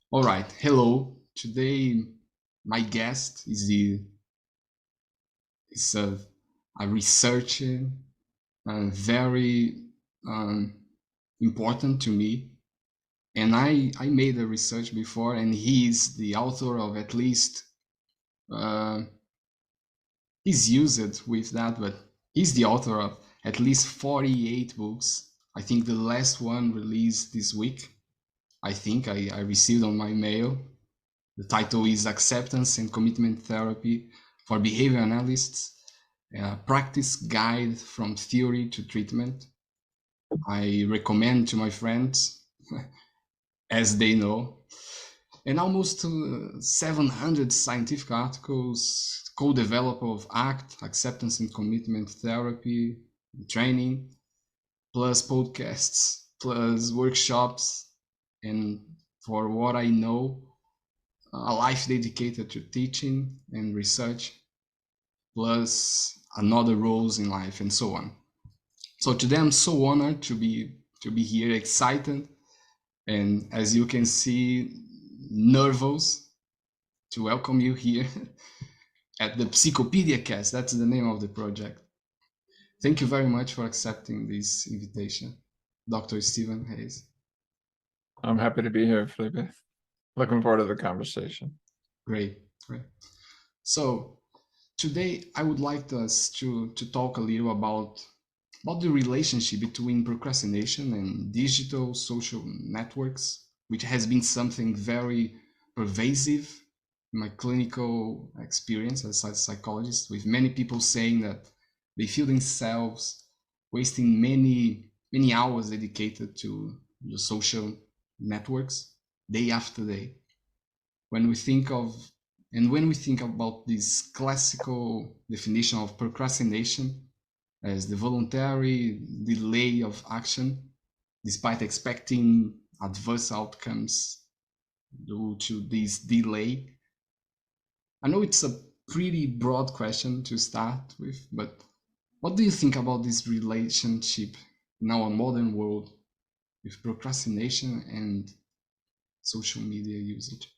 All right. Hello. Today, my guest is a researcher, very important to me. And I made a research before, and he is the author of at least uh, he's used with that, but he's the author of at least 48 books. I think the last one released this week. I think I received on my mail. The title is Acceptance and Commitment Therapy for Behavior Analysts, a practice guide from theory to treatment. I recommend to my friends, as they know, and almost 700 scientific articles, co-developer of ACT, Acceptance and Commitment Therapy, training, plus podcasts, plus workshops, and for what I know, a life dedicated to teaching and research, plus another roles in life and so on. So today I'm so honored to be here, excited, and as you can see, nervous to welcome you here at the Psicopydia cast. That's the name of the project. Thank you very much for accepting this invitation, Dr. Stephen Hayes. I'm happy to be here, Felipe. Looking forward to the conversation. Great. So today I would like us to talk a little about the relationship between procrastination and digital social networks, which has been something very pervasive in my clinical experience as a psychologist, with many people saying that they feel themselves wasting many hours dedicated to the social networks day after day. When we think of when we think about this classical definition of procrastination as the voluntary delay of action despite expecting adverse outcomes due to this delay. I know it's a pretty broad question to start with, but what do you think about this relationship in our modern world with procrastination and social media usage?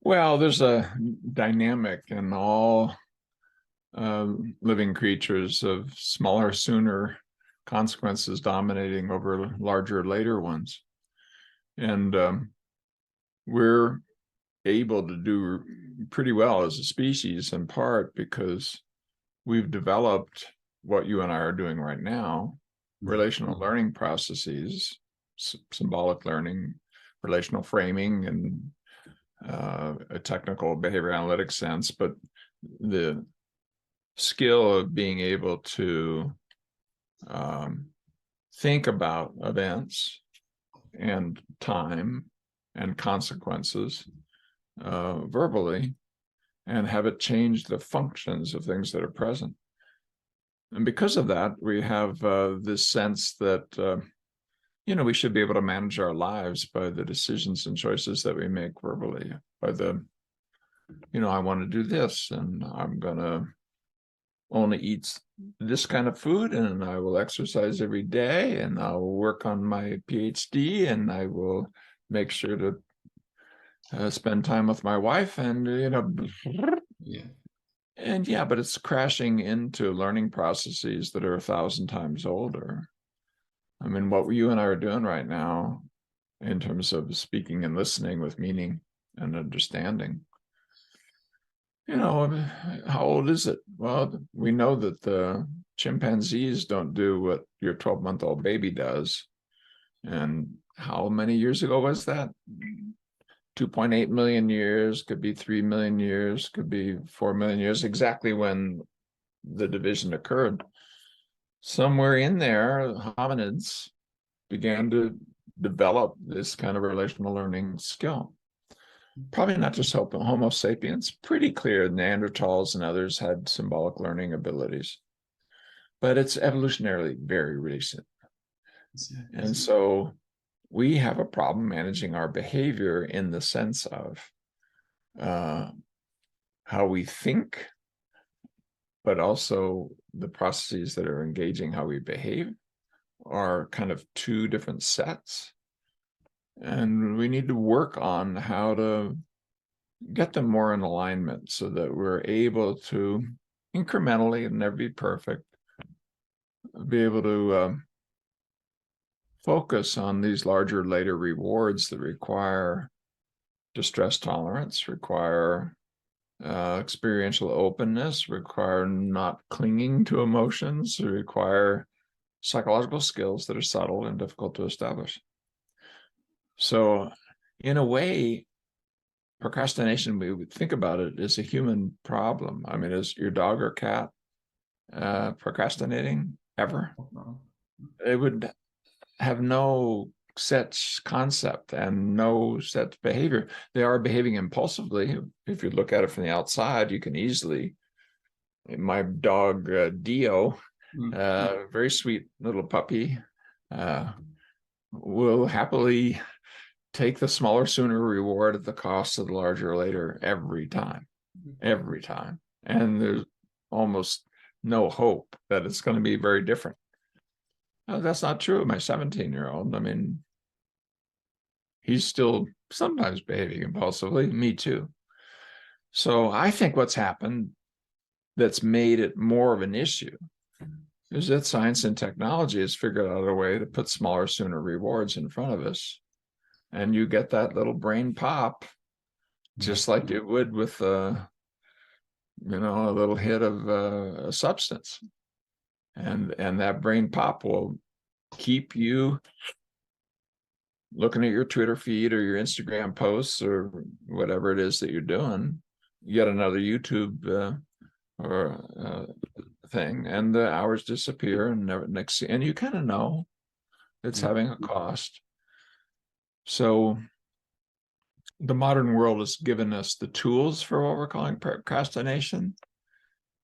Well, there's a dynamic in all living creatures of smaller, sooner consequences dominating over larger, later ones. And we're able to do pretty well as a species, in part because we've developed what you and I are doing right now, relational learning processes, symbolic learning, relational framing, and a technical behavior analytics sense, but the skill of being able to think about events and time and consequences verbally and have it change the functions of things that are present. And because of that, we have this sense that we should be able to manage our lives by the decisions and choices that we make verbally, by the, I want to do this, and I'm going to only eat this kind of food, and I will exercise every day, and I'll work on my PhD, and I will make sure to spend time with my wife, and, but it's crashing into learning processes that are 1,000 times older. I mean, what you and I are doing right now in terms of speaking and listening with meaning and understanding, how old is it? Well, we know that the chimpanzees don't do what your 12-month-old baby does. And how many years ago was that? 2.8 million years, could be 3 million years, could be 4 million years, exactly when the division occurred. Somewhere in there, hominids began to develop this kind of relational learning skill. Probably not just Homo sapiens, pretty clear Neanderthals and others had symbolic learning abilities, but it's evolutionarily very recent. And so we have a problem managing our behavior in the sense of how we think, but also the processes that are engaging how we behave are kind of two different sets. And we need to work on how to get them more in alignment so that we're able to incrementally, and never be perfect, be able to focus on these larger, later rewards that require distress tolerance, require experiential openness, require not clinging to emotions, require psychological skills that are subtle and difficult to establish. So in a way, procrastination, we would think about it, is a human problem. I mean, is your dog or cat procrastinating ever? It would have no set concept and no set behavior. They are behaving impulsively. If you look at it from the outside, you can easily, my dog Dio, very sweet little puppy, will happily take the smaller sooner reward at the cost of the larger later every time. And there's almost no hope that it's going to be very different. That's not true of my 17-year-old. I mean, he's still sometimes behaving impulsively, me too. So I think what's happened that's made it more of an issue is that science and technology has figured out a way to put smaller sooner rewards in front of us. And you get that little brain pop, just like you would with a little hit of a substance. And that brain pop will keep you looking at your Twitter feed or your Instagram posts or whatever it is that you're doing, yet another YouTube thing, and the hours disappear, and and you kind of know it's having a cost. So the modern world has given us the tools for what we're calling procrastination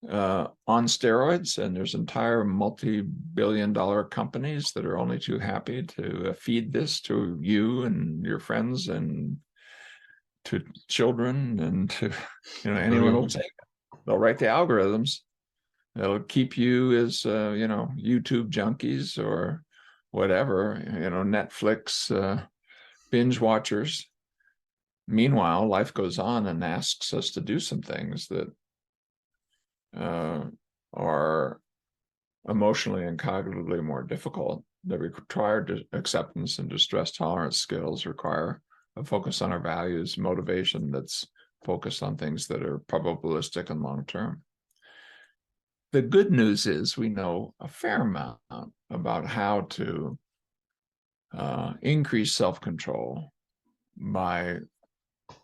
on steroids, and there's entire multi-billion-dollar companies that are only too happy to feed this to you and your friends and to children and to anyone will take it. They'll write the algorithms. They'll keep you as YouTube junkies or whatever, Netflix binge watchers. Meanwhile, life goes on and asks us to do some things that are emotionally and cognitively more difficult, that require acceptance and distress tolerance skills, require a focus on our values, motivation that's focused on things that are probabilistic and long-term. The good news is we know a fair amount about how to increase self-control by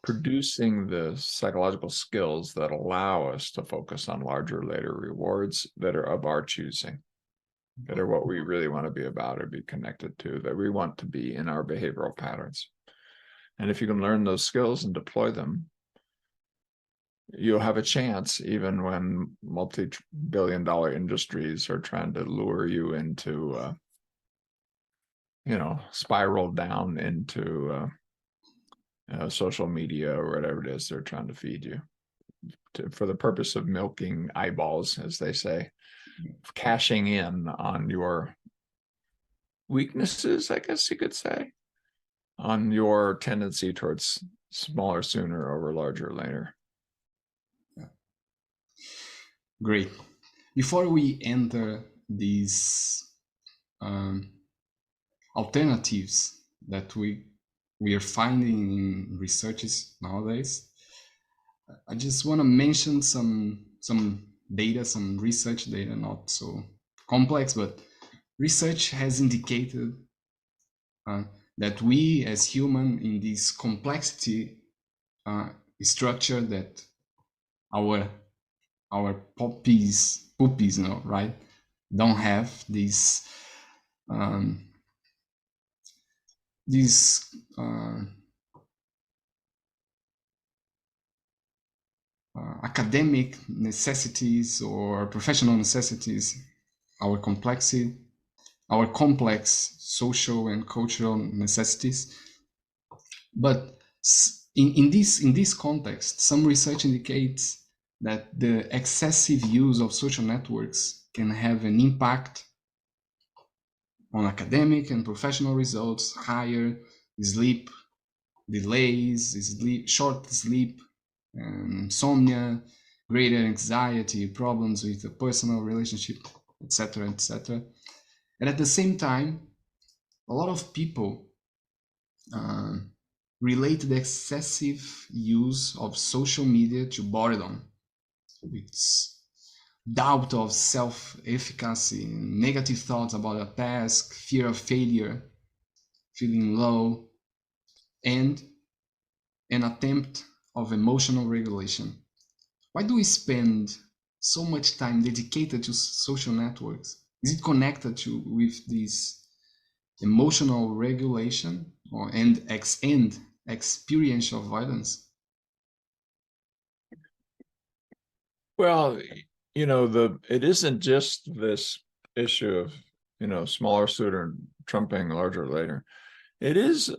producing the psychological skills that allow us to focus on larger, later rewards that are of our choosing, that are what we really want to be about or be connected to, that we want to be in our behavioral patterns. And if you can learn those skills and deploy them, you'll have a chance, even when multi-billion-dollar industries are trying to lure you into, spiral down into social media or whatever it is they're trying to feed you for the purpose of milking eyeballs, as they say, cashing in on your weaknesses, I guess you could say, on your tendency towards smaller sooner over larger later. Great. Before we enter these alternatives that we are finding in researches nowadays, I just want to mention some data, some research data, not so complex, but research has indicated that we as human, in this complexity structure that our puppies, right, don't have this academic necessities or professional necessities, our complex social and cultural necessities. But in this context, some research indicates that the excessive use of social networks can have an impact on academic and professional results, higher sleep delays, short sleep, insomnia, greater anxiety, problems with the personal relationship, etc., etc. And at the same time, a lot of people relate the excessive use of social media to boredom. It's doubt of self-efficacy, negative thoughts about a task, fear of failure, feeling low, and an attempt of emotional regulation. Why do we spend so much time dedicated to social networks? Is it connected with this emotional regulation and experiential violence? Well, it isn't just this issue of, smaller sooner, trumping larger later. It is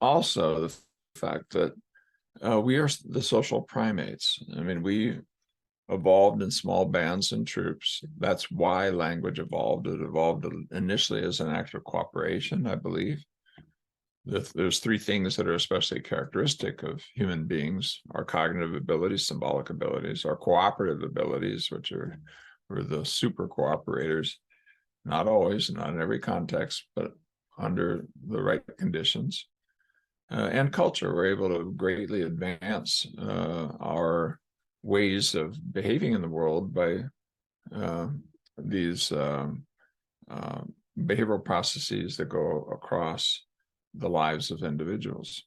also the fact that we are the social primates. I mean, we evolved in small bands and troops. That's why language evolved. It evolved initially as an act of cooperation, I believe. There's three things that are especially characteristic of human beings: our cognitive abilities, symbolic abilities, our cooperative abilities, which are we're the super cooperators, not always, not in every context, but under the right conditions. And culture, we're able to greatly advance our ways of behaving in the world by these behavioral processes that go across the lives of individuals.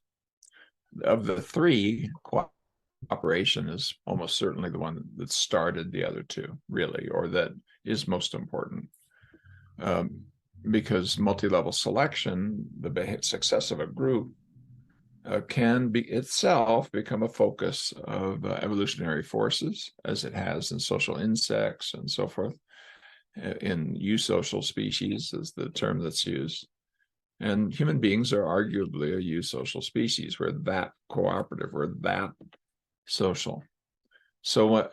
Of the three, cooperation is almost certainly the one that started the other two, really, or that is most important. Because multi-level selection, the success of a group, can be itself become a focus of evolutionary forces, as it has in social insects and so forth. In eusocial species is the term that's used. And human beings are arguably a eusocial species. We're that cooperative, we're that social. So,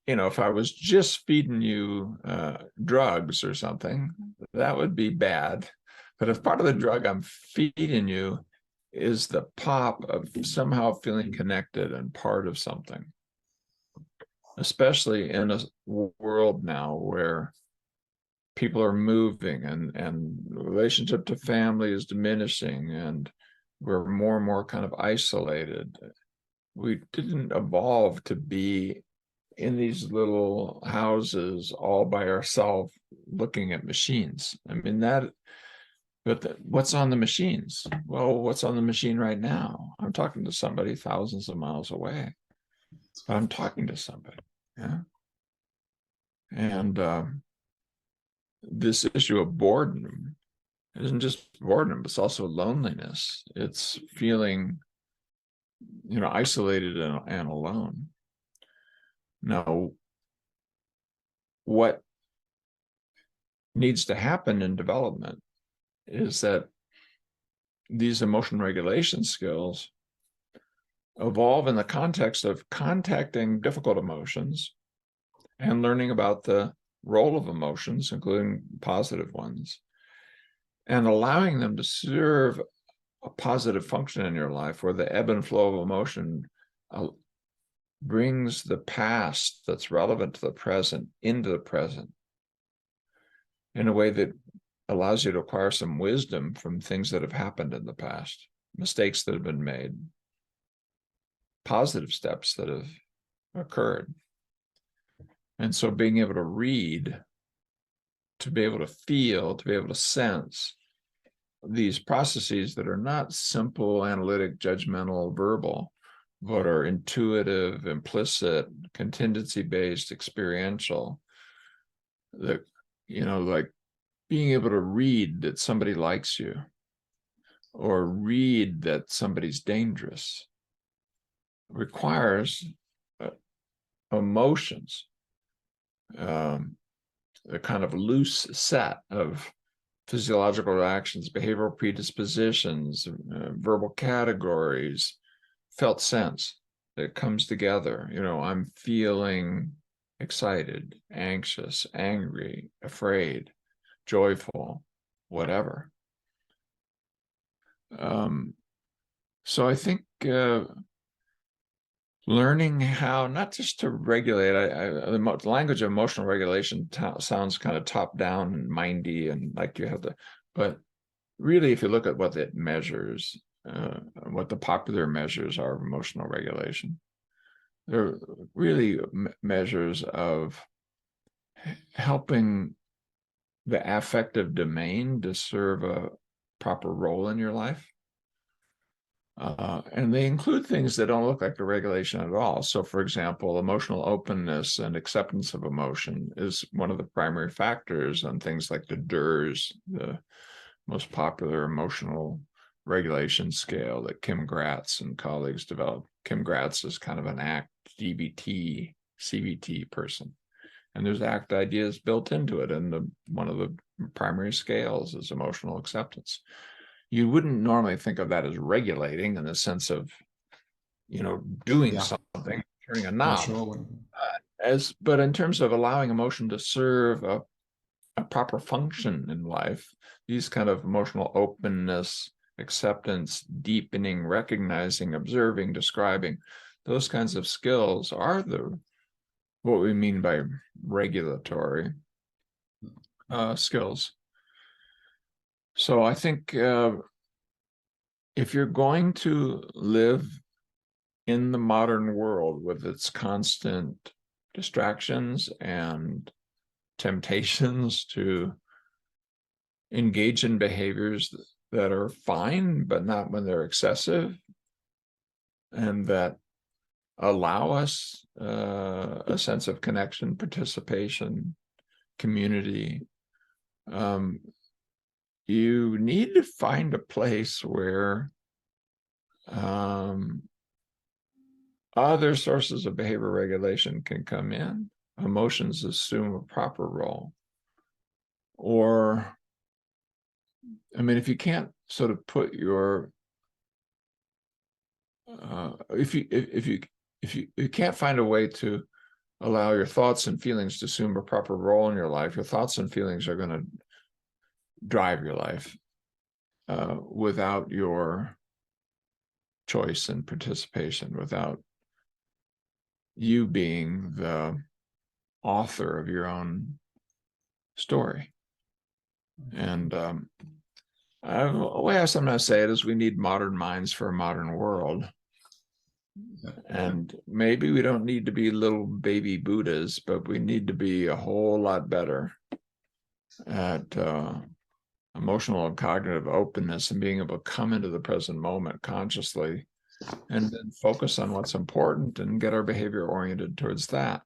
if I was just feeding you drugs or something, that would be bad. But if part of the drug I'm feeding you is the pop of somehow feeling connected and part of something, especially in a world now where people are moving and relationship to family is diminishing and we're more and more kind of isolated. We didn't evolve to be in these little houses all by ourselves looking at machines. I mean, what's on the machines? Well, what's on the machine right now? I'm talking to somebody thousands of miles away, but I'm talking to somebody. Yeah. And this issue of boredom isn't just boredom, it's also loneliness. It's feeling, isolated and alone. Now, what needs to happen in development is that these emotion regulation skills evolve in the context of contacting difficult emotions and learning about the role of emotions, including positive ones, and allowing them to serve a positive function in your life where the ebb and flow of emotion brings the past that's relevant to the present into the present in a way that allows you to acquire some wisdom from things that have happened in the past, mistakes that have been made, positive steps that have occurred. And so being able to read, to be able to feel, to be able to sense these processes that are not simple, analytic, judgmental, verbal, but are intuitive, implicit, contingency-based, experiential, that, like being able to read that somebody likes you or read that somebody's dangerous requires emotions, a kind of loose set of physiological reactions, behavioral predispositions, verbal categories, felt sense that comes together. I'm feeling excited, anxious, angry, afraid, joyful, whatever. So I think learning how not just to regulate, the language of emotional regulation sounds kind of top down and mindy and like you have to, but really, if you look at what it measures, what the popular measures are of emotional regulation, they're really measures of helping the affective domain to serve a proper role in your life. And they include things that don't look like a regulation at all. So, for example, emotional openness and acceptance of emotion is one of the primary factors on things like the DERS, the most popular emotional regulation scale that Kim Gratz and colleagues developed. Kim Gratz is kind of an ACT, DBT, CBT person. And there's ACT ideas built into it. And one of the primary scales is emotional acceptance. You wouldn't normally think of that as regulating in the sense of, doing something, turning a knob. Sure. But in terms of allowing emotion to serve a proper function in life, these kind of emotional openness, acceptance, deepening, recognizing, observing, describing, those kinds of skills are what we mean by regulatory skills. So I think if you're going to live in the modern world with its constant distractions and temptations to engage in behaviors that are fine, but not when they're excessive, and that allow us a sense of connection, participation, community, you need to find a place where other sources of behavior regulation can come in. Emotions assume a proper role. Or, if you can't sort of put your, if you can't find a way to allow your thoughts and feelings to assume a proper role in your life, your thoughts and feelings are going to drive your life without your choice and participation, without you being the author of your own story. And the way I sometimes say it is we need modern minds for a modern world. And maybe we don't need to be little baby Buddhas, but we need to be a whole lot better at emotional and cognitive openness and being able to come into the present moment consciously and then focus on what's important and get our behavior oriented towards that.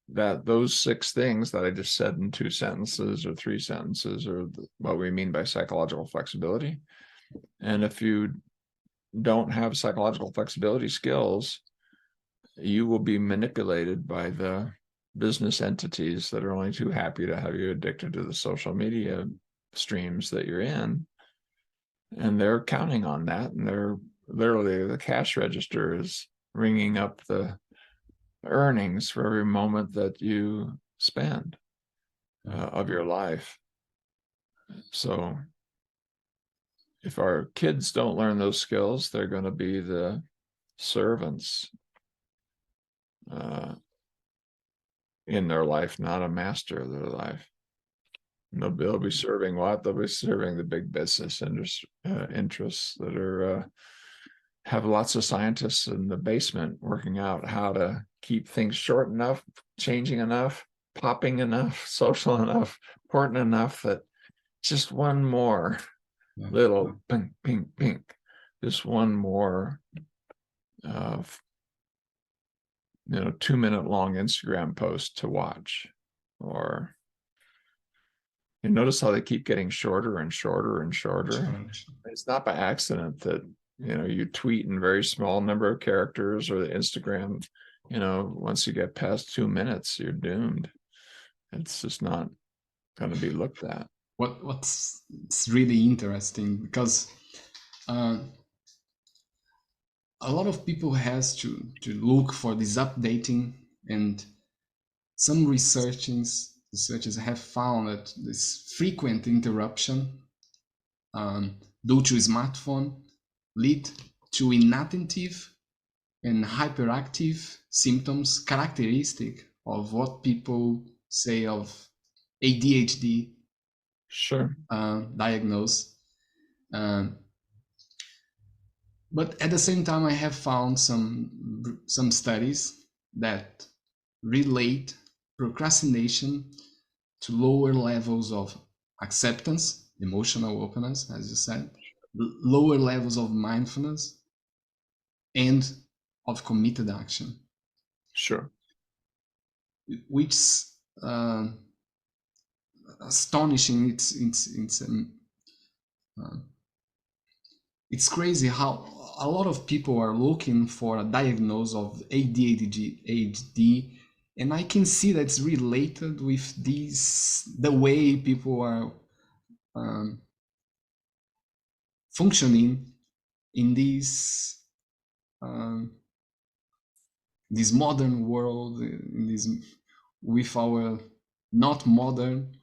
Those 6 things that I just said in 2 sentences or 3 sentences are what we mean by psychological flexibility. And if you don't have psychological flexibility skills, you will be manipulated by the business entities that are only too happy to have you addicted to the social media streams that you're in. And they're counting on that. And they're literally, the cash register is ringing up the earnings for every moment that you spend of your life. So if our kids don't learn those skills, they're going to be the servants in their life, not a master of their life. And they'll be serving what? They'll be serving the big business interests that are have lots of scientists in the basement working out how to keep things short enough, changing enough, popping enough, social enough, important enough that just one more little pink, pink, pink, just one more 2-minute long Instagram post to watch. Or you notice how they keep getting shorter and shorter and shorter. It's not by accident that you tweet in very small number of characters, or the Instagram, once you get past 2 minutes, you're doomed. It's just not going to be looked at. It's really interesting because a lot of people has to look for this updating, and some researchers have found that this frequent interruption due to smartphone lead to inattentive and hyperactive symptoms characteristic of what people say of ADHD Sure. diagnosis. But at the same time, I have found some studies that relate procrastination to lower levels of acceptance, emotional openness, as you said, lower levels of mindfulness, and of committed action. Sure. Which astonishing. It's crazy how a lot of people are looking for a diagnosis of ADHD, and I can see that's related with the way people are functioning in this modern world, with our not modern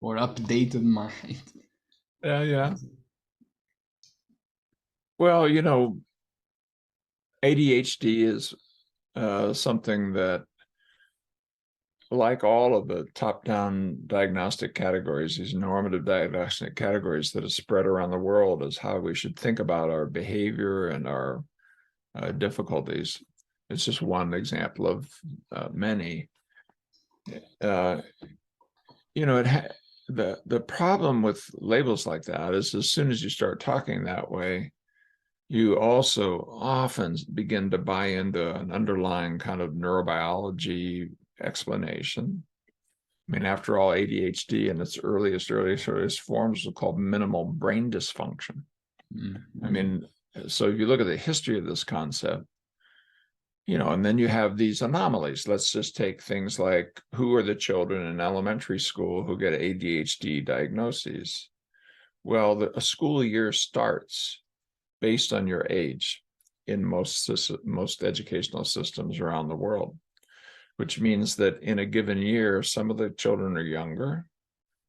or updated mind. Yeah. Well, ADHD is something that, like all of the top-down diagnostic categories, these normative diagnostic categories that are spread around the world, is how we should think about our behavior and our difficulties. It's just one example of many. The problem with labels like that is, as soon as you start talking that way, you also often begin to buy into an underlying kind of neurobiology explanation. I mean, after all, ADHD in its earliest forms was called minimal brain dysfunction. Mm-hmm. I mean, so if you look at the history of this concept, and then you have these anomalies. Let's just take things like, who are the children in elementary school who get ADHD diagnoses? Well, a school year starts based on your age in most educational systems around the world, which means that in a given year, some of the children are younger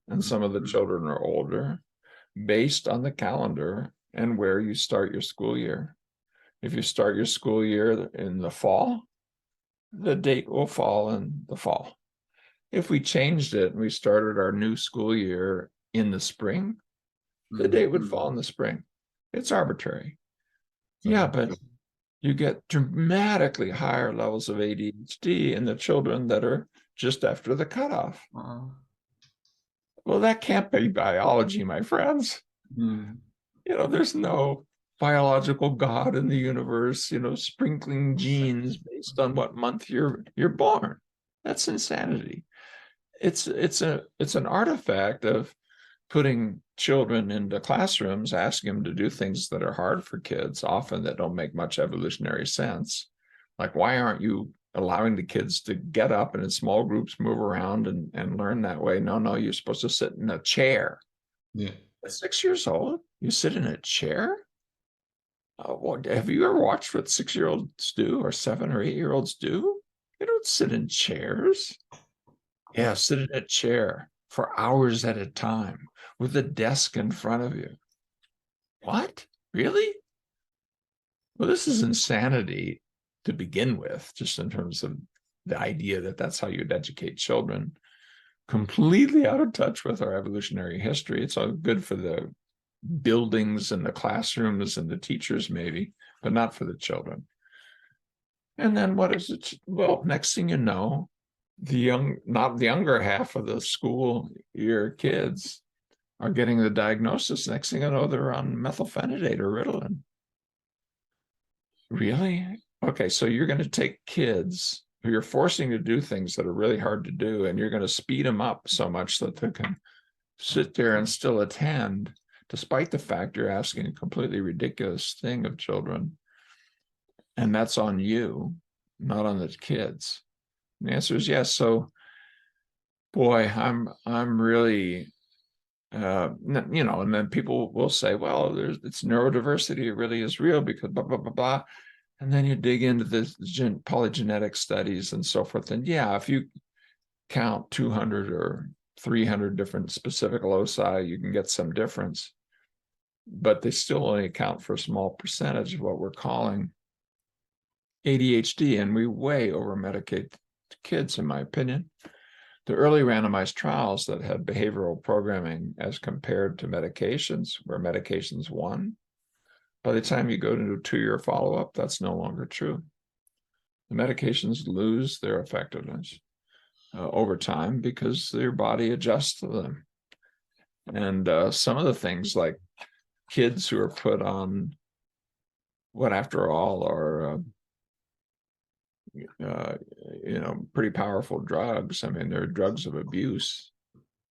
and some of the children are older, based on the calendar and where you start your school year. If you start your school year in the fall, the date will fall in the fall. If we changed it and we started our new school year in the spring, the date would fall in the spring. It's arbitrary. Yeah, but you get dramatically higher levels of ADHD in the children that are just after the cutoff. Well, that can't be biology, my friends. There's no biological God in the universe, sprinkling genes based on what month you're born. That's insanity. It's an artifact of putting children into classrooms, asking them to do things that are hard for kids, often that don't make much evolutionary sense. Like, why aren't you allowing the kids to get up and in small groups move around and learn that way? No, you're supposed to sit in a chair. Yeah. At 6 years old, you sit in a chair? Have you ever watched what 6-year-olds do, or 7 or 8-year-olds do? They don't sit in chairs. Yeah, sit in a chair for hours at a time with a desk in front of you. What? Really? Well, this is insanity to begin with, just in terms of the idea that that's how you'd educate children. Completely out of touch with our evolutionary history. It's all good for the buildings and the classrooms and the teachers, maybe, but not for the children. And then what is it? Well, next thing you know, the younger half of the school year kids are getting the diagnosis. Next thing you know, they're on methylphenidate or Ritalin. Really? Okay, so you're going to take kids who you're forcing to do things that are really hard to do, and you're going to speed them up so much that they can sit there and still attend, despite the fact you're asking a completely ridiculous thing of children. And that's on you, not on the kids. And the answer is yes. So, boy, I'm really, and then people will say, well, it's neurodiversity. It really is real because blah, blah, blah, blah. And then you dig into the polygenetic studies and so forth. And yeah, if you count 200 or 300 different specific loci, you can get some difference. but they still only account for a small percentage of what we're calling ADHD, and we way over-medicate kids, in my opinion. The early randomized trials that had behavioral programming as compared to medications, where medications won, by the time you go to a 2-year follow-up, that's no longer true. The medications lose their effectiveness over time because your body adjusts to them. And some of the things like kids who are put on what, after all, are pretty powerful drugs. I mean, they're drugs of abuse.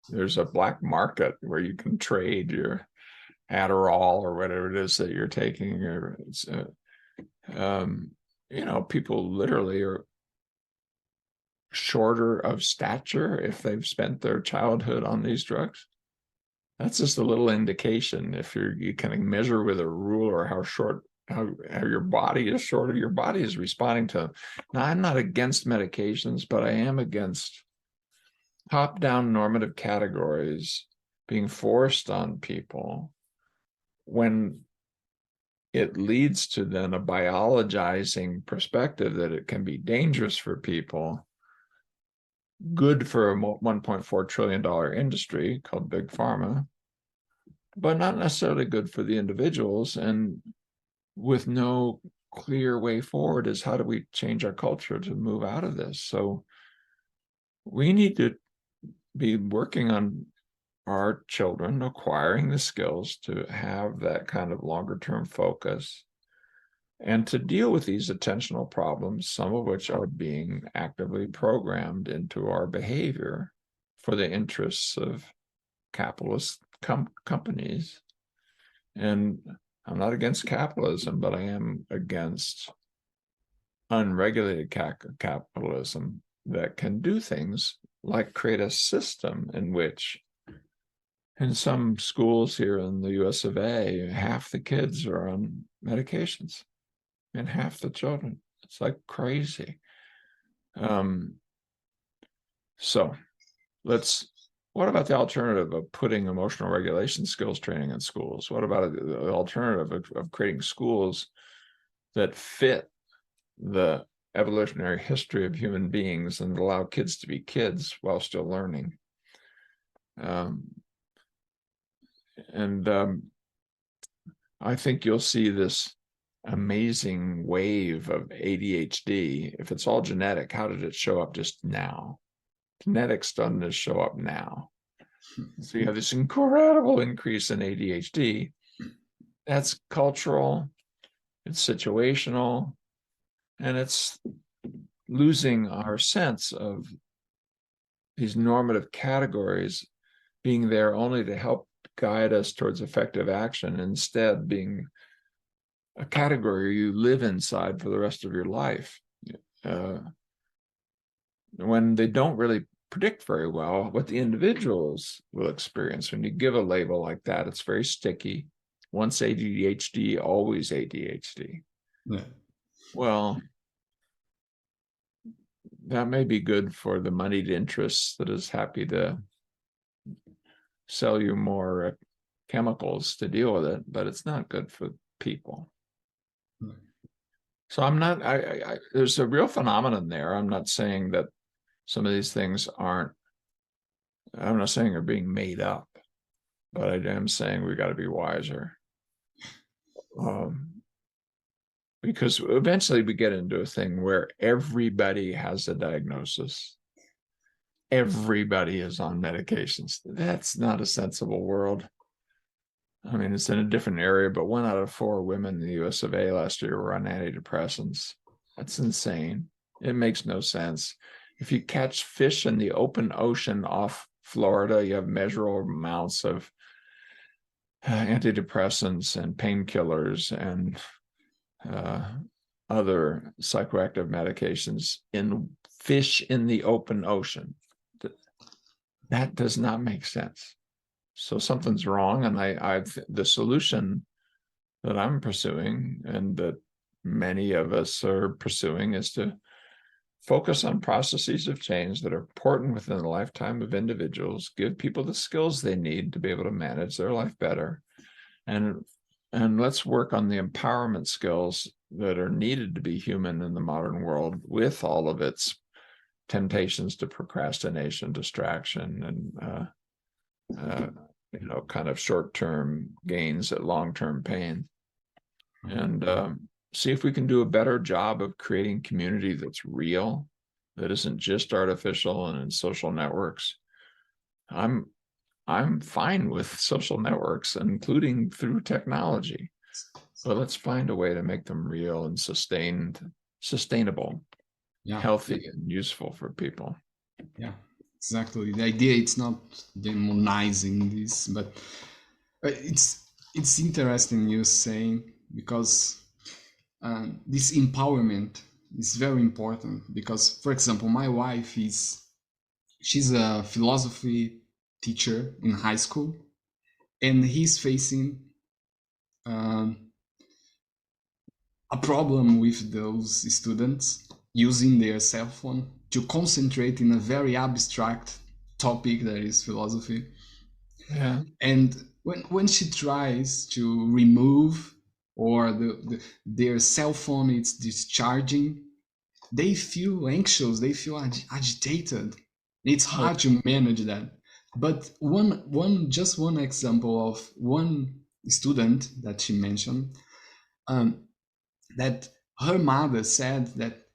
There's a black market where you can trade your Adderall or whatever it is that you're taking. Or it's, people literally are shorter of stature if they've spent their childhood on these drugs. That's just a little indication. If you can measure with a ruler how your body is short, your body is responding to them. Now, I'm not against medications, but I am against top-down normative categories being forced on people when it leads to then a biologizing perspective that it can be dangerous for people, good for a $1.4 trillion industry called Big Pharma, but not necessarily good for the individuals, and with no clear way forward is how do we change our culture to move out of this. So we need to be working on our children acquiring the skills to have that kind of longer term focus and to deal with these attentional problems, some of which are being actively programmed into our behavior for the interests of capitalist companies. And I'm not against capitalism, but I am against unregulated capitalism that can do things like create a system in which, in some schools here in the US of A, half the kids are on medications and half the children. It's like crazy. So what about the alternative of putting emotional regulation skills training in schools? What about the alternative of creating schools that fit the evolutionary history of human beings and allow kids to be kids while still learning? I think you'll see this amazing wave of ADHD. If it's all genetic, how did it show up just now? Genetics doesn't just show up now. So you have this incredible increase in ADHD. That's cultural, it's situational, and it's losing our sense of these normative categories being there only to help guide us towards effective action, instead being a category you live inside for the rest of your life. When they don't really predict very well what the individuals will experience. When you give a label like that, it's very sticky. Once ADHD, always ADHD. Yeah. Well, that may be good for the moneyed interests that is happy to sell you more chemicals to deal with it, but it's not good for people. Yeah. So I'm not, there's a real phenomenon there. I'm not saying that some of these things I'm not saying they're being made up, but I am saying we got to be wiser. Because eventually we get into a thing where everybody has a diagnosis. Everybody is on medications. That's not a sensible world. I mean, it's in a different area, but 1 out of 4 women in the US of A last year were on antidepressants. That's insane. It makes no sense. If you catch fish in the open ocean off Florida, you have measurable amounts of antidepressants and painkillers and other psychoactive medications in fish in the open ocean. That does not make sense. So something's wrong, and the solution that I'm pursuing and that many of us are pursuing is to focus on processes of change that are important within the lifetime of individuals, give people the skills they need to be able to manage their life better, and let's work on the empowerment skills that are needed to be human in the modern world, with all of its temptations to procrastination, distraction, and kind of short-term gains at long-term pain. And see if we can do a better job of creating community that's real, that isn't just artificial and in social networks. I'm fine with social networks, including through technology, but let's find a way to make them real and sustainable, healthy, and useful for people. Yeah, exactly. The idea, it's not demonizing this, but it's interesting you saying, because this empowerment is very important. Because, for example, my wife she's a philosophy teacher in high school, and he's facing a problem with those students using their cell phone to concentrate in a very abstract topic that is philosophy. Yeah. And when she tries to remove, or their cell phone is discharging, they feel anxious, they feel agitated. It's hard to manage that. But just one example of one student that she mentioned, that her mother said that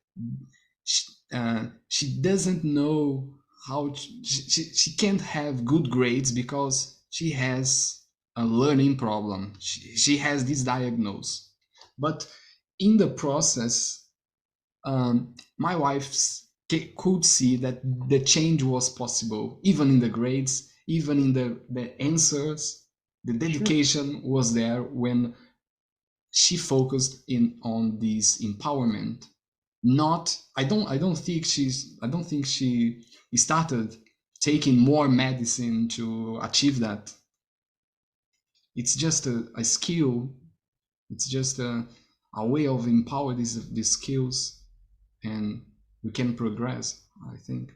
she doesn't know how she can't have good grades because she has a learning problem. She has this diagnosis. But in the process, my wife could see that the change was possible, even in the grades, even in the answers. The dedication was there when she focused on this empowerment. I don't think she started taking more medicine to achieve that. It's just a skill. It's just a way of empower these skills, and we can progress, I think.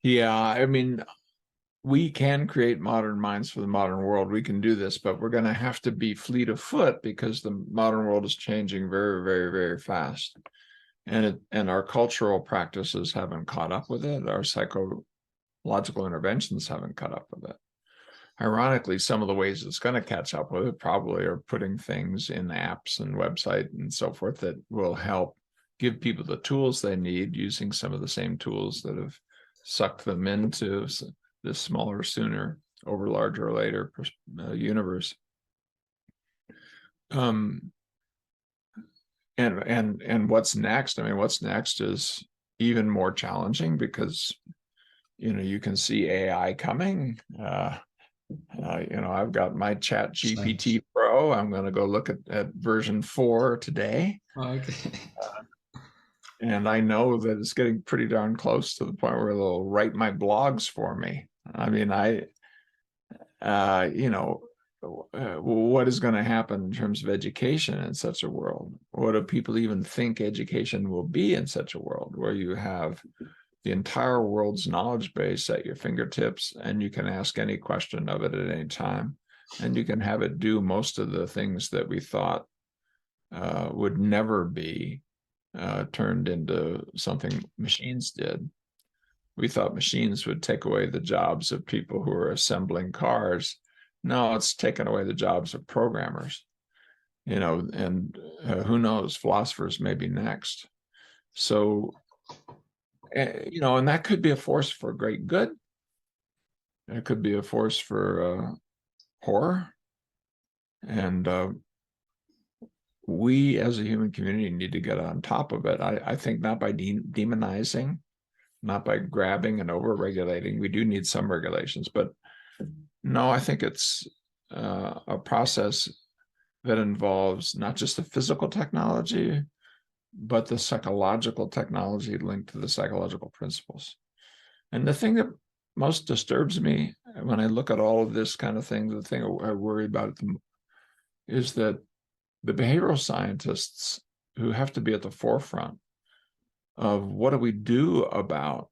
Yeah, I mean, we can create modern minds for the modern world. We can do this, but we're going to have to be fleet of foot, because the modern world is changing very, very, very fast. And our cultural practices haven't caught up with it. Our psychological interventions haven't caught up with it. Ironically, some of the ways it's going to catch up with it probably are putting things in apps and website and so forth that will help give people the tools they need, using some of the same tools that have sucked them into this smaller sooner over larger later universe. And what's next? I mean, what's next is even more challenging, because you can see AI coming. I've got my Chat GPT Pro. I'm going to go look at version 4 today. Okay. And I know that it's getting pretty darn close to the point where they'll write my blogs for me. I mean, what is going to happen in terms of education in such a world? What do people even think education will be in such a world, where you have the entire world's knowledge base at your fingertips, and you can ask any question of it at any time, and you can have it do most of the things that we thought would never be turned into something machines did. We thought machines would take away the jobs of people who are assembling cars. No, it's taken away the jobs of programmers, and who knows, philosophers may be next. So, and that could be a force for great good. It could be a force for horror. And we as a human community need to get on top of it. I think not by demonizing, not by grabbing and over-regulating. We do need some regulations, but no, I think it's a process that involves not just the physical technology, but the psychological technology linked to the psychological principles. And the thing that most disturbs me when I look at all of this kind of thing, the thing I worry about is that the behavioral scientists, who have to be at the forefront of what do we do about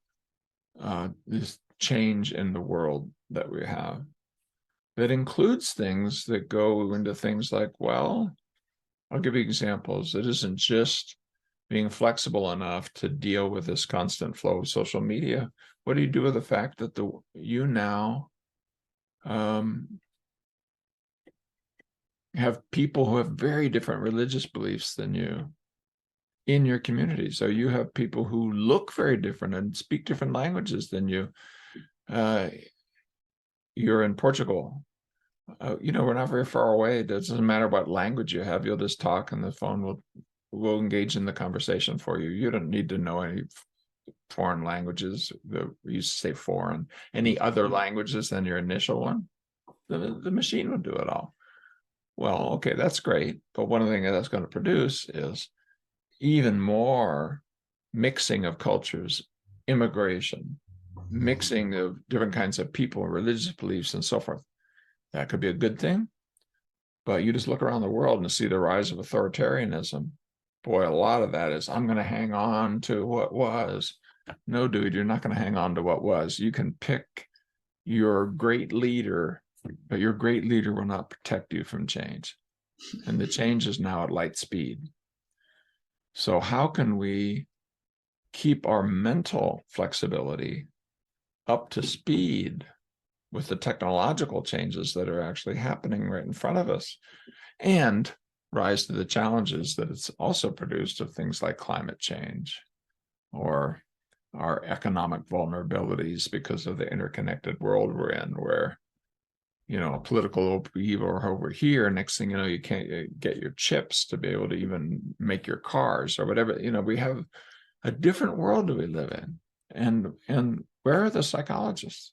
this change in the world that we have, that includes things that go into things like, well, I'll give you examples. It isn't just being flexible enough to deal with this constant flow of social media. What do you do with the fact that you now have people who have very different religious beliefs than you in your community? So you have people who look very different and speak different languages than you. You're in Portugal. We're not very far away. It doesn't matter what language you have. You'll just talk and the phone will engage in the conversation for you. You don't need to know any foreign languages. We used to say foreign. Any other languages than your initial one. The machine will do it all. Well, okay, that's great. But one of the things that's going to produce is even more mixing of cultures, immigration, mixing of different kinds of people, religious beliefs, and so forth. That could be a good thing. But you just look around the world and see the rise of authoritarianism. Boy, a lot of that is, I'm going to hang on to what was. No, dude, you're not going to hang on to what was. You can pick your great leader, but your great leader will not protect you from change. And the change is now at light speed. So how can we keep our mental flexibility up to speed with the technological changes that are actually happening right in front of us, and rise to the challenges that it's also produced of things like climate change or our economic vulnerabilities because of the interconnected world we're in, where political upheaval over here, next thing you know, you can't get your chips to be able to even make your cars or whatever. We have a different world that we live in. And where are the psychologists?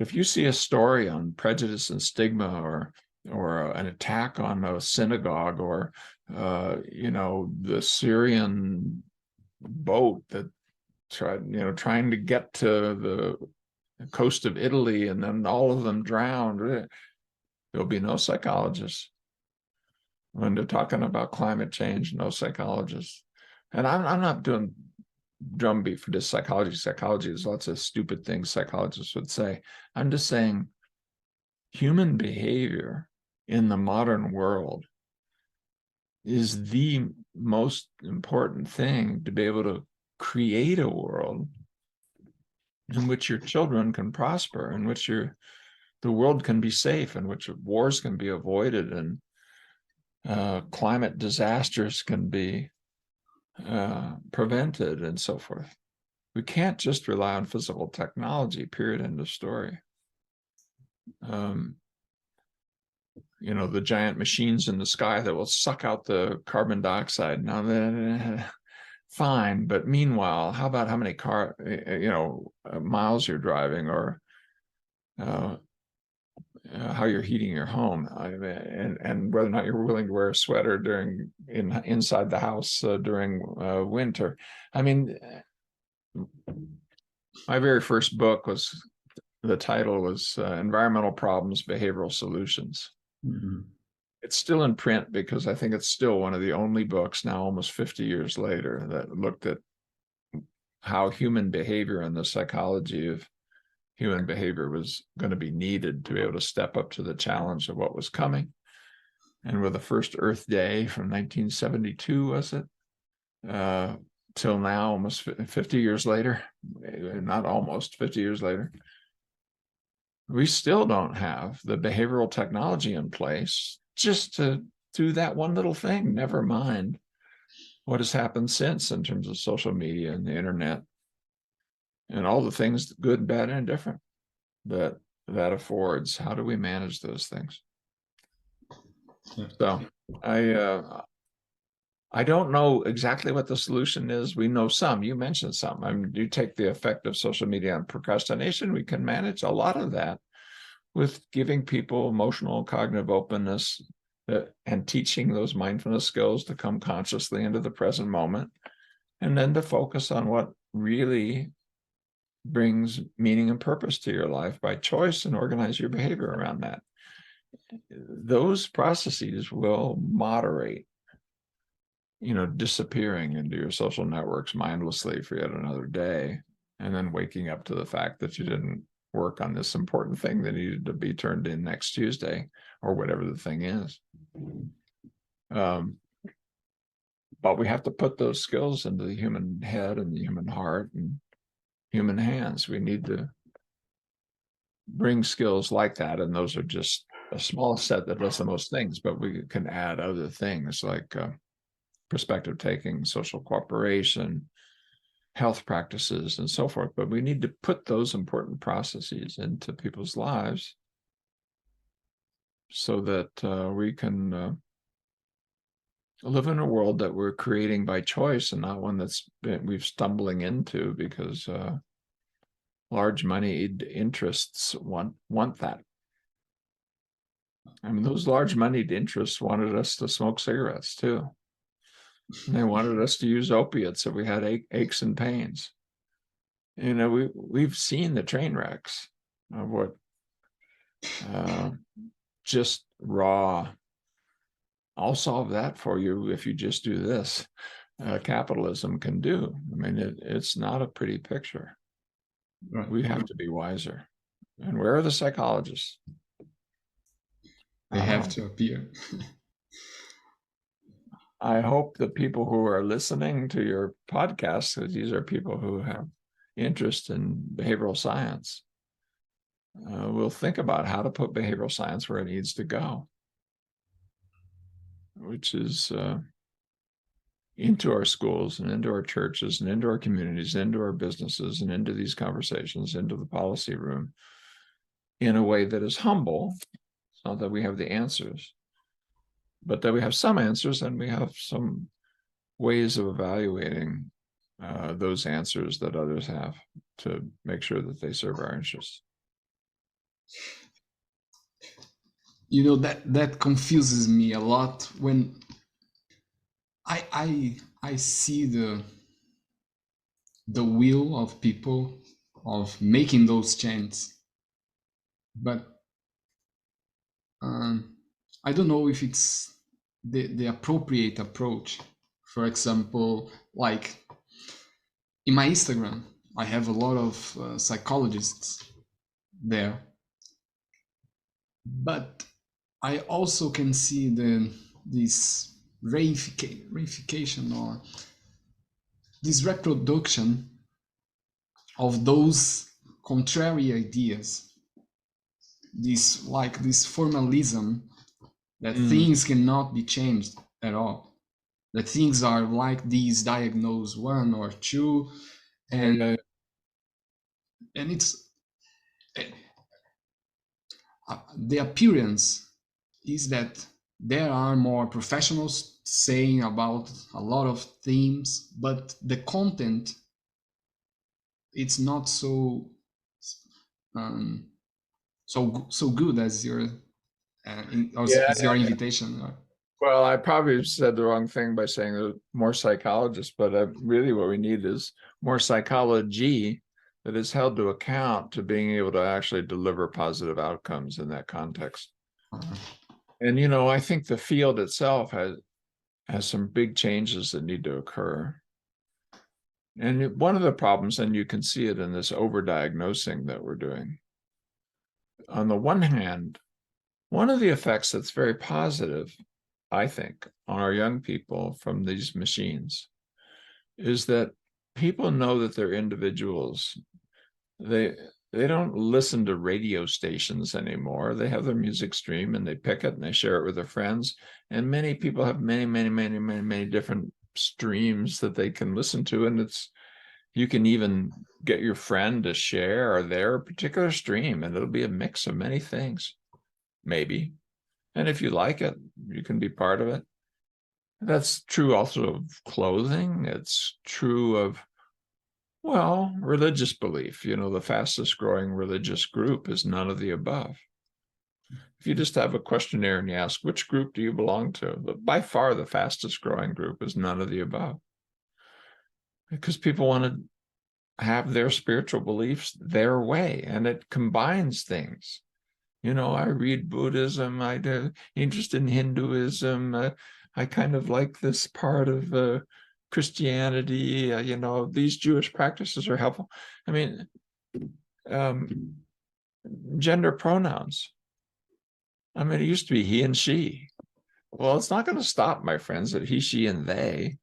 If you see a story on prejudice and stigma, or an attack on a synagogue, or the Syrian boat that trying to get to the coast of Italy and then all of them drowned, there'll be no psychologists. When they're talking about climate change, no psychologists. And I'm not doing drumbeat for this psychology. Psychology is lots of stupid things psychologists would say. I'm just saying human behavior in the modern world is the most important thing to be able to create a world in which your children can prosper, in which the world can be safe, in which wars can be avoided, and climate disasters can be prevented, and so forth. We can't just rely on physical technology, period, end of story. The giant machines in the sky that will suck out the carbon dioxide. Now, fine, but meanwhile, how about how many miles you're driving, or how you're heating your home, and whether or not you're willing to wear a sweater inside the house during winter. I mean, my very first book the title was Environmental Problems, Behavioral Solutions. Mm-hmm. It's still in print because I think it's still one of the only books now, almost 50 years later, that looked at how human behavior and the psychology of human behavior was going to be needed to be able to step up to the challenge of what was coming. And with the first Earth Day from 1972, was it? Till now, almost 50 years later, not almost 50 years later, we still don't have the behavioral technology in place just to do that one little thing, never mind what has happened since in terms of social media and the internet and all the things, good, bad, and indifferent, that affords. How do we manage those things? So I don't know exactly what the solution is. We know some. You mentioned some. I mean, you take the effect of social media on procrastination. We can manage a lot of that with giving people emotional, cognitive openness, and teaching those mindfulness skills to come consciously into the present moment, and then to focus on what really brings meaning and purpose to your life by choice, and organize your behavior around that. Those processes will moderate disappearing into your social networks mindlessly for yet another day, and then waking up to the fact that you didn't work on this important thing that needed to be turned in next Tuesday, or whatever the thing is. But we have to put those skills into the human head and the human heart and human hands. We need to bring skills like that, and those are just a small set that does the most things, but we can add other things like perspective taking, social cooperation, health practices, and so forth. But we need to put those important processes into people's lives so that we can live in a world that we're creating by choice, and not one we've stumbling into because large moneyed interests want that. I mean, those large moneyed interests wanted us to smoke cigarettes too. And they wanted us to use opiates if we had aches and pains. You know, we've seen the train wrecks of what just raw, I'll solve that for you if you just do this, capitalism can do. I mean, it's not a pretty picture. Right. We have to be wiser. And where are the psychologists? They have to appear. I hope the people who are listening to your podcast, because these are people who have interest in behavioral science, will think about how to put behavioral science where it needs to go, which is into our schools and into our churches and into our communities, into our businesses, and into these conversations, into the policy room, in a way that is humble. It's not that we have the answers, but that we have some answers, and we have some ways of evaluating those answers that others have to make sure that they serve our interests. You know, that confuses me a lot when I see the will of people of making those changes, but I don't know if it's the appropriate approach. For example, like in my Instagram, I have a lot of psychologists there, but I also can see this reification or this reproduction of those contrary ideas, this formalism that things cannot be changed at all, that things are like these diagnosed 1 or 2, and it's the appearance is that there are more professionals saying about a lot of themes, but the content, it's not so good as your as your invitation. Well, I probably said the wrong thing by saying there's more psychologists, but really what we need is more psychology that is held to account to being able to actually deliver positive outcomes in that context. And, you know, I think the field itself has some big changes that need to occur. And one of the problems, and you can see it in this overdiagnosing that we're doing, on the one hand, one of the effects that's very positive, I think, on our young people from these machines is that people know that they're individuals. They don't listen to radio stations anymore. They have their music stream and they pick it and they share it with their friends. And many people have many different streams that they can listen to. And you can even get your friend to share their particular stream, and it'll be a mix of many things, maybe. And if you like it, you can be part of it. That's true also of clothing. It's true of, well, religious belief. You know, the fastest growing religious group is none of the above. If you just have a questionnaire and you ask, which group do you belong to? By far, the fastest growing group is none of the above. Because people want to have their spiritual beliefs their way, and it combines things. You know, I read Buddhism, I'm interested in Hinduism, I kind of like this part of Christianity, you know, these Jewish practices are helpful. I mean, gender pronouns. I mean, it used to be he and she. Well, it's not going to stop, my friends, at he, she, and they.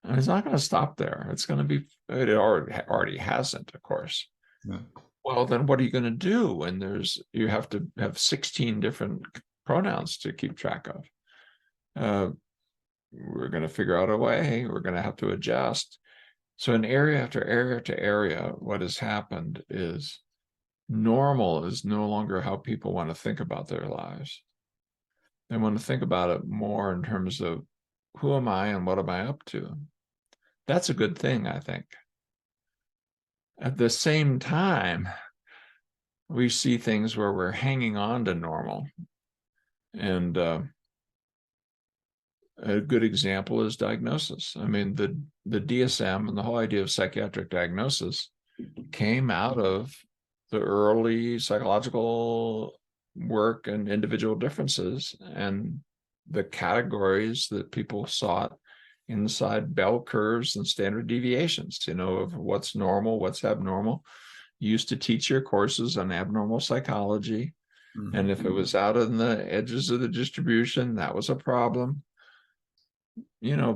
And it's not going to stop there. It's going to be, it already hasn't, of course. Yeah. Well, then what are you going to do when you have to have 16 different pronouns to keep track of? We're going to figure out a way. We're going to have to adjust. So in area after area after area, what has happened is normal is no longer how people want to think about their lives. They want to think about it more in terms of who am I and what am I up to? That's a good thing, I think. At the same time, we see things where we're hanging on to normal. And a good example is diagnosis. I mean, the DSM and the whole idea of psychiatric diagnosis came out of the early psychological work and individual differences and the categories that people sought inside bell curves and standard deviations, of what's normal, what's abnormal. You used to teach your courses on abnormal psychology. Mm-hmm. And if it was out on the edges of the distribution, that was a problem.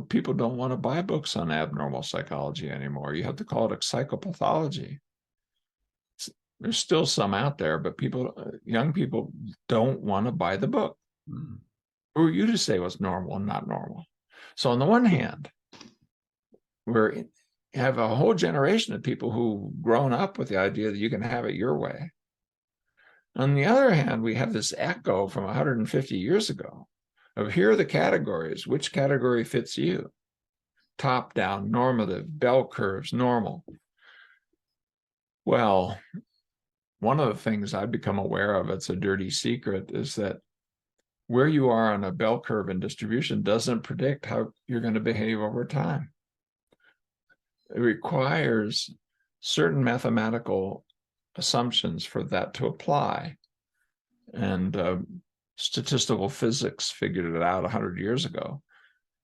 People don't want to buy books on abnormal psychology anymore. You have to call it a psychopathology. There's still some out there, but young people don't want to buy the book. Mm-hmm. Who are you to say what's normal and not normal? So on the one hand, we have a whole generation of people who've grown up with the idea that you can have it your way. On the other hand, we have this echo from 150 years ago of here are the categories. Which category fits you? Top down, normative, bell curves, normal. Well, one of the things I've become aware of, it's a dirty secret, is that where you are on a bell curve and distribution doesn't predict how you're going to behave over time. It requires certain mathematical assumptions for that to apply. And statistical physics figured it out 100 years ago.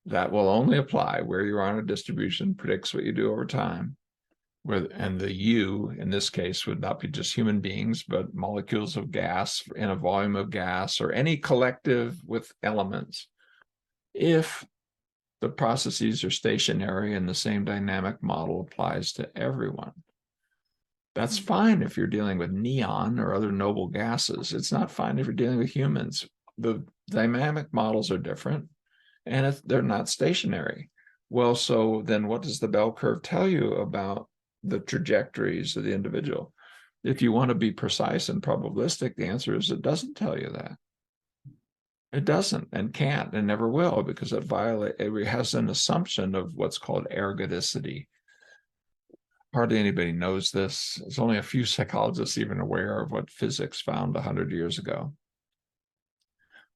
That will only apply where you are on a distribution, predicts what you do over time. And the you, in this case, would not be just human beings, but molecules of gas in a volume of gas or any collective with elements. If the processes are stationary and the same dynamic model applies to everyone. That's fine if you're dealing with neon or other noble gases. It's not fine if you're dealing with humans. The dynamic models are different and they're not stationary. Well, so then what does the bell curve tell you about the trajectories of the individual? If you want to be precise and probabilistic, the answer is it doesn't tell you that. It doesn't and can't and never will, because it has an assumption of what's called ergodicity. Hardly anybody knows this. There's only a few psychologists even aware of what physics found 100 years ago.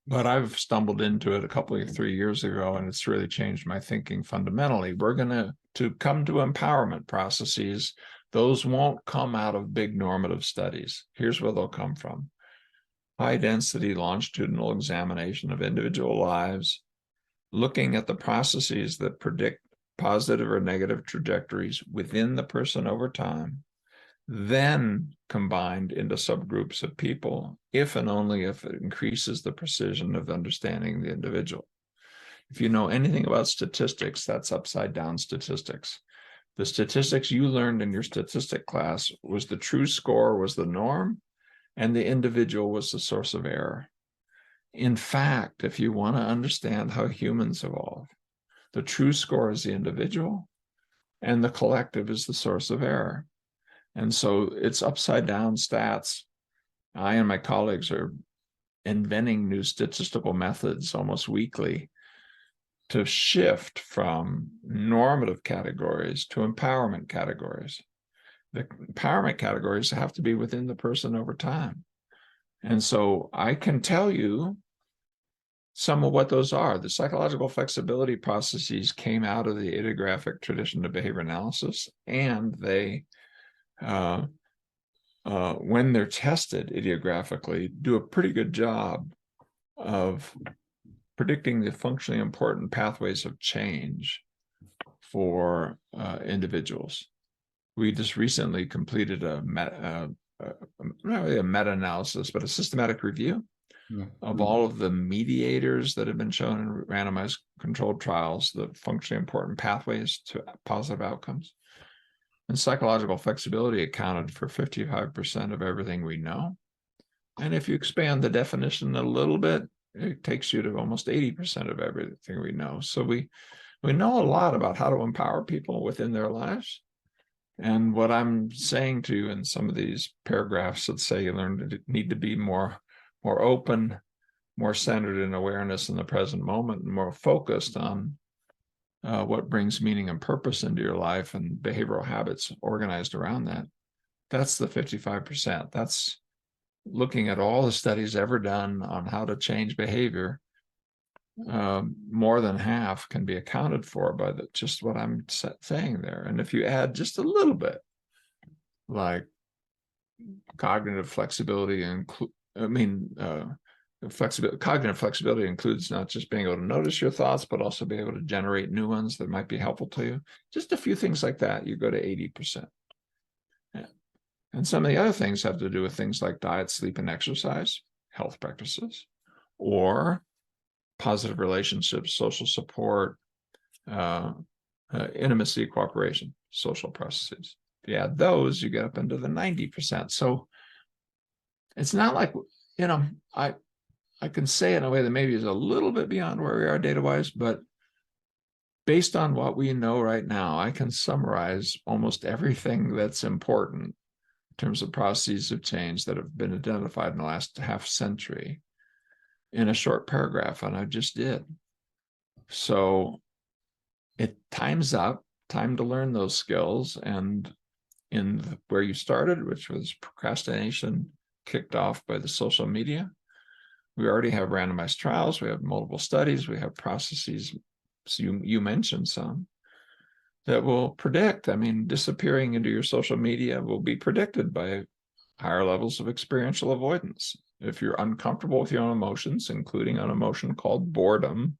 But I've stumbled into it 3 years ago, and it's really changed my thinking fundamentally. We're going to come to empowerment processes. Those won't come out of big normative studies. Here's where they'll come from. High-density longitudinal examination of individual lives, looking at the processes that predict positive or negative trajectories within the person over time, then combined into subgroups of people, if and only if it increases the precision of understanding the individual. If you know anything about statistics, that's upside-down statistics. The statistics you learned in your statistic class was the true score was the norm, and the individual was the source of error. In fact, if you want to understand how humans evolve, the true score is the individual, and the collective is the source of error. And so it's upside down stats. I and my colleagues are inventing new statistical methods almost weekly to shift from normative categories to empowerment categories. The empowerment categories have to be within the person over time. And so I can tell you some of what those are. The psychological flexibility processes came out of the ideographic tradition of behavior analysis, and they, when they're tested ideographically, do a pretty good job of predicting the functionally important pathways of change for individuals. We just recently completed a not really a meta-analysis, but a systematic review Yeah. of all of the mediators that have been shown in randomized controlled trials, the functionally important pathways to positive outcomes. And psychological flexibility accounted for 55% of everything we know. And if you expand the definition a little bit, it takes you to almost 80% of everything we know. So we know a lot about how to empower people within their lives. And what I'm saying to you in some of these paragraphs that say you need to be more open, more centered in awareness in the present moment, and more focused on what brings meaning and purpose into your life and behavioral habits organized around that. That's the 55%. That's looking at all the studies ever done on how to change behavior. More than half can be accounted for by just what I'm saying there. And if you add just a little bit, like cognitive flexibility, cognitive flexibility includes not just being able to notice your thoughts, but also be able to generate new ones that might be helpful to you. Just a few things like that, you go to 80%. And some of the other things have to do with things like diet, sleep, and exercise, health practices, or positive relationships, social support, intimacy, cooperation, social processes. If you add those, you get up into the 90%. So it's not like, I can say it in a way that maybe is a little bit beyond where we are data-wise, but based on what we know right now, I can summarize almost everything that's important in terms of processes of change that have been identified in the last half century in a short paragraph, and I just did. So time's up, time to learn those skills. And where you started, which was procrastination, kicked off by the social media, we already have randomized trials, we have multiple studies, we have processes, so you mentioned some, that will predict, disappearing into your social media will be predicted by higher levels of experiential avoidance. If you're uncomfortable with your own emotions, including an emotion called boredom,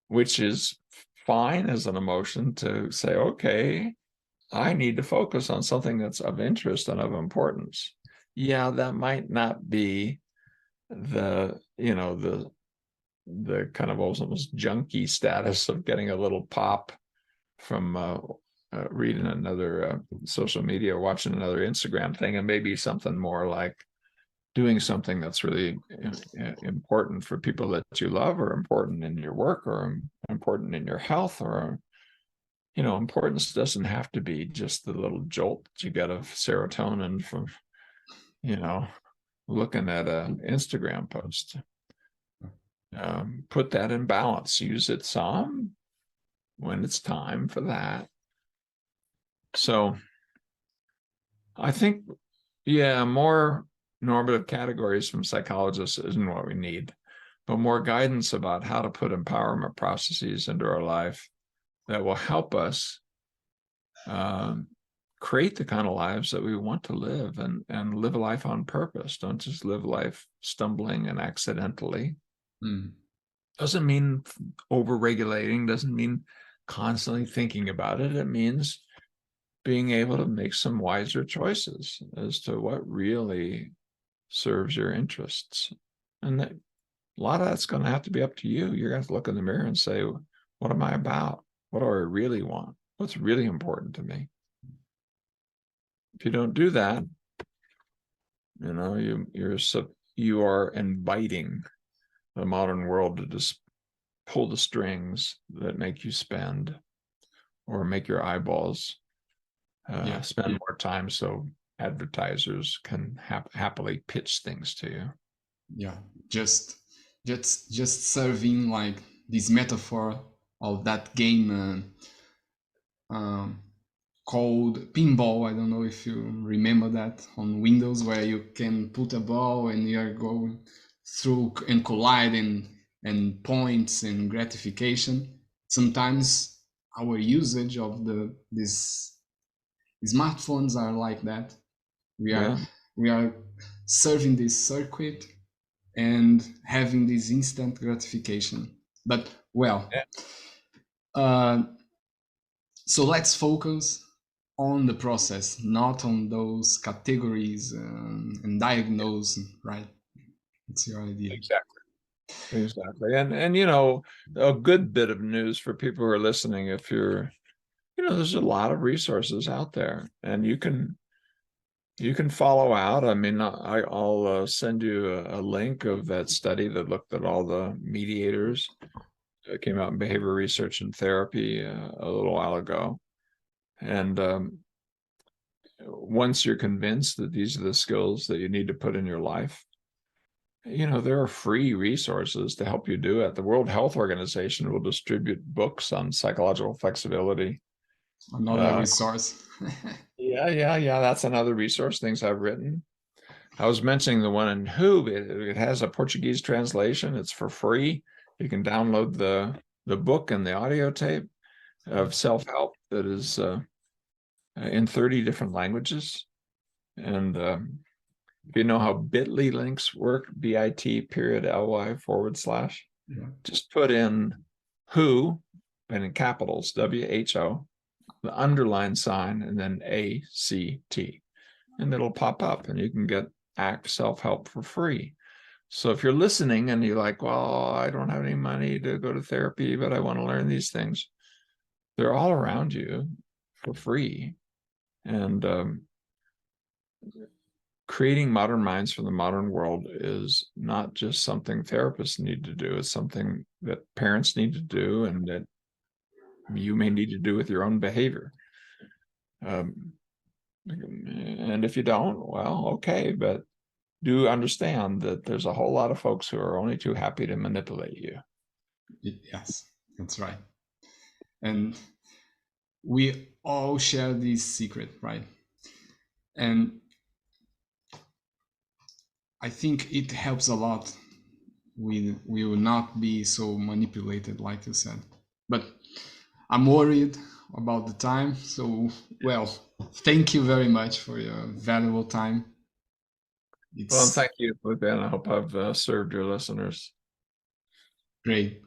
which is fine as an emotion to say, okay, I need to focus on something that's of interest and of importance. Yeah, that might not be the kind of almost junky status of getting a little pop from reading another social media or watching another Instagram thing, and maybe something more like doing something that's really important for people that you love, or important in your work, or important in your health, or importance doesn't have to be just the little jolt that you get of serotonin from looking at an Instagram post. Put that in balance, use it some when it's time for that. So I think, more normative categories from psychologists isn't what we need, but more guidance about how to put empowerment processes into our life that will help us create the kind of lives that we want to live, and live a life on purpose. Don't just live life stumbling and accidentally. Doesn't mean over-regulating, doesn't mean constantly thinking about it. It means being able to make some wiser choices as to what really serves your interests. And a lot of that's going to have to be up to you. You're going to have to look in the mirror and say, what am I about? What do I really want? What's really important to me? If you don't do that, you are inviting the modern world to just pull the strings that make you spend, or make your eyeballs spend more time so advertisers can happily pitch things to you. Yeah, just serving like this metaphor of that game called pinball. I don't know if you remember that on Windows, where you can put a ball and you're going through and collide and points and gratification. Sometimes our usage of these smartphones are like that. We are serving this circuit and having this instant gratification. But so let's focus on the process, not on those categories and diagnose, right? It's your idea. Exactly. And you know, a good bit of news for people who are listening, if you're, you know, there's a lot of resources out there, and you can follow out. I mean, I'll send you a link of that study that looked at all the mediators. It came out in Behavior Research and Therapy a little while ago. And once you're convinced that these are the skills that you need to put in your life, you know, there are free resources to help you do it. The World Health Organization will distribute books on psychological flexibility. Another resource. Yeah. That's another resource, things I've written. I was mentioning the one in Who. It has a Portuguese translation. It's for free. You can download the book and the audio tape of self-help that is in 30 different languages. And if you know how bit.ly links work, bit.ly/, just put in Who, and in capitals, WHO, the underline sign, and then ACT, and it'll pop up, and you can get ACT self-help for free. So if you're listening and you're like, well, I don't have any money to go to therapy, but I want to learn these things, they're all around you for free. And creating modern minds for the modern world is not just something therapists need to do. It's something that parents need to do, and that you may need to do with your own behavior. And if you don't, well, okay, but do understand that there's a whole lot of folks who are only too happy to manipulate you. Yes, that's right. And we all share this secret, right? And I think it helps a lot. We will not be so manipulated, like you said. But I'm worried about the time. So, well, thank you very much for your valuable time. Well, thank you, Ben. I hope I've served your listeners. Great.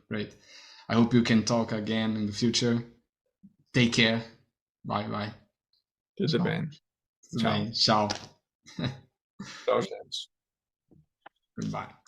I hope you can talk again in the future. Take care. Bye. Tudo bem. Tchau. Tchau, gente. Goodbye.